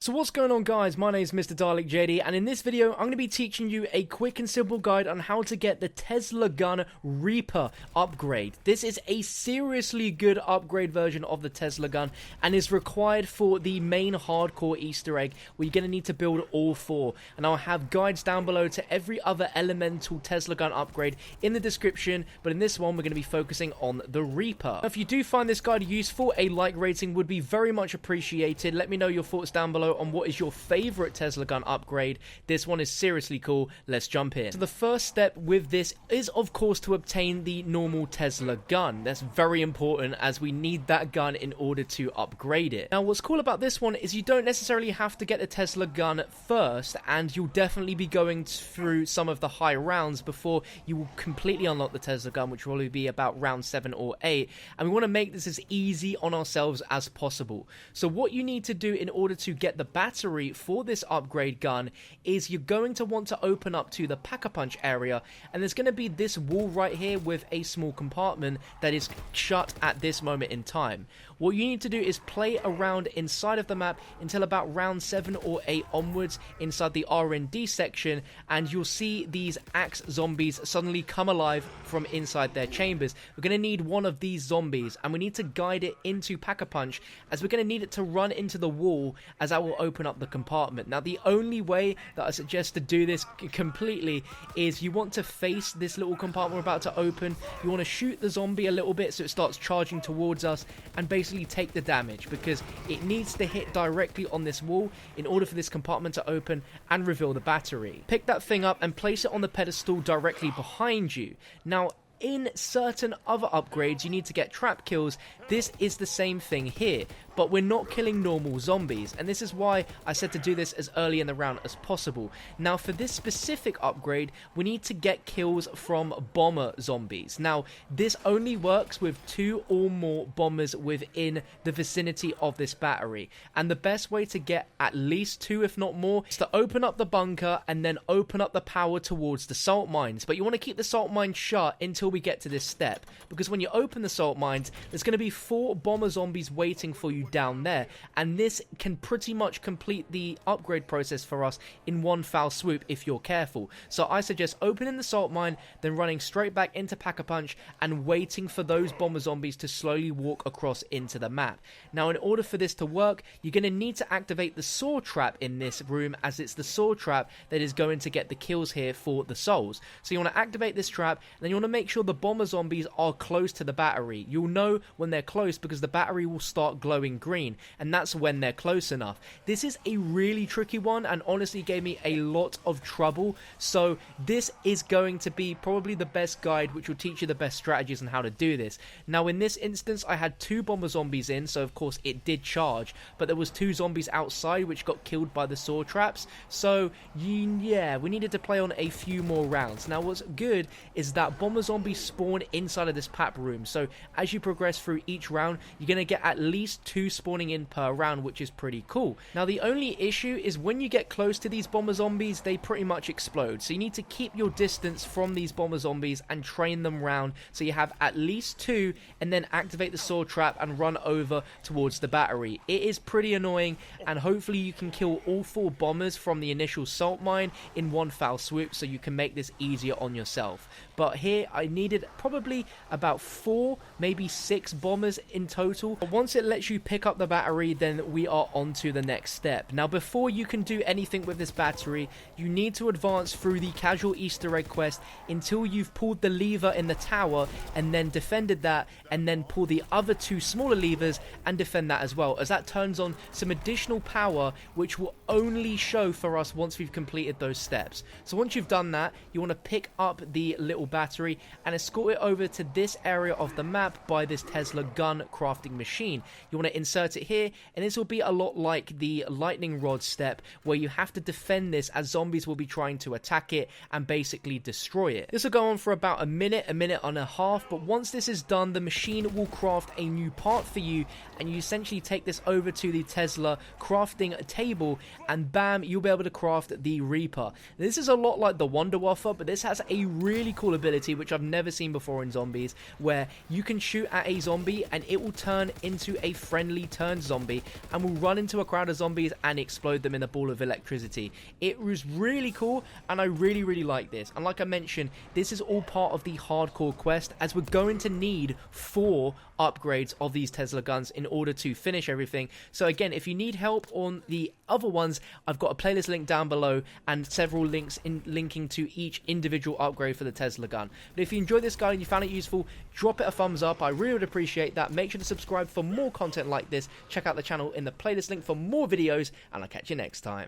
So what's going on, guys? My name is Mr. Dalek JD, and in this video I'm going to be teaching you a quick and simple guide on how to get the Tesla gun Reaper upgrade. This is a seriously good upgrade version of the Tesla gun and is required for the main hardcore Easter egg where you're going to need to build all four, and I'll have guides down below to every other elemental Tesla gun upgrade in the description, but in this one we're going to be focusing on the Reaper. Now, if you do find this guide useful, a like rating would be very much appreciated. Let me know your thoughts down below on what is your favorite Tesla gun upgrade. This one is seriously cool. Let's jump in. So the first step with this is, of course, to obtain the normal Tesla gun. That's very important as we need that gun in order to upgrade it. Now, what's cool about this one is you don't necessarily have to get the Tesla gun first, and you'll definitely be going through some of the high rounds before you will completely unlock the Tesla gun, which will probably be about round 7 or 8, and we want to make this as easy on ourselves as possible. So what you need to do in order to get the battery for this upgrade gun is you're going to want to open up to the Pack-a-Punch area, and there's going to be this wall right here with a small compartment that is shut at this moment in time. What you need to do is play around inside of the map until about round 7 or 8 onwards inside the R&D section, and you'll see these axe zombies suddenly come alive from inside their chambers. We're going to need one of these zombies, and we need to guide it into Pack-a-Punch, as we're going to need it to run into the wall, as that will open up the compartment. Now, the only way that I suggest to do this completely is you want to face this little compartment we're about to open. You want to shoot the zombie a little bit so it starts charging towards us and basically take the damage, because it needs to hit directly on this wall in order for this compartment to open and reveal the battery. Pick that thing up and place it on the pedestal directly behind you. Now, in certain other upgrades you need to get trap kills. This is the same thing here, but we're not killing normal zombies, and this is why I said to do this as early in the round as possible. Now, for this specific upgrade we need to get kills from bomber zombies. Now, this only works with 2 or more bombers within the vicinity of this battery, and the best way to get at least 2 if not more is to open up the bunker and then open up the power towards the salt mines. But you want to keep the salt mines shut until we get to this step, because when you open the salt mines there's going to be 4 bomber zombies waiting for you down there, and this can pretty much complete the upgrade process for us in one foul swoop if you're careful. So I suggest opening the salt mine, then running straight back into Pack-a-Punch and waiting for those bomber zombies to slowly walk across into the map. Now, in order for this to work, you're going to need to activate the saw trap in this room, as it's the saw trap that is going to get the kills here for the souls. So you want to activate this trap, and then you want to make sure the bomber zombies are close to the battery. You'll know when they're close because the battery will start glowing green, and that's when they're close enough. This is a really tricky one and honestly gave me a lot of trouble, so this is going to be probably the best guide which will teach you the best strategies on how to do this. Now, in this instance I had 2 bomber zombies in, so of course it did charge, but there was 2 zombies outside which got killed by the saw traps, so yeah, we needed to play on a few more rounds. Now, what's good is that bomber zombies spawn inside of this pap room, so as you progress through each round you're going to get at least 2 spawning in per round, which is pretty cool. Now, the only issue is when you get close to these bomber zombies they pretty much explode, so you need to keep your distance from these bomber zombies and train them round so you have at least 2, and then activate the saw trap and run over towards the battery. It is pretty annoying, and hopefully you can kill all 4 bombers from the initial salt mine in one foul swoop so you can make this easier on yourself. But here I needed probably about 4, maybe 6 bombers in total. But once it lets you pick up the battery, then we are on to the next step. Now, before you can do anything with this battery, you need to advance through the casual Easter egg quest until you've pulled the lever in the tower and then defended that, and then pull the other 2 smaller levers and defend that as well, as that turns on some additional power which will only show for us once we've completed those steps. So once you've done that, you want to pick up the little battery and escort it over to this area of the map by this Tesla gun crafting machine. You want to insert it here, and this will be a lot like the lightning rod step where you have to defend this, as zombies will be trying to attack it and basically destroy it. This will go on for about a minute and a half, but once this is done the machine will craft a new part for you, and you essentially take this over to the Tesla crafting table, and bam, you'll be able to craft the Reaper. This is a lot like the Wonder Waffle, but this has a really cool ability which I've never seen before in zombies, where you can shoot at a zombie and it will turn into a friendly suddenly turns zombie and will run into a crowd of zombies and explode them in a ball of electricity. It was really cool, and I really like this. And like I mentioned, this is all part of the hardcore quest, as we're going to need 4 upgrades of these Tesla guns in order to finish everything. So again, if you need help on the other ones, I've got a playlist link down below and several links linking to each individual upgrade for the Tesla gun. But if you enjoyed this guide and you found it useful, drop it a thumbs up. I really would appreciate that. Make sure to subscribe for more content like this. Check out the channel in the playlist link for more videos, and I'll catch you next time.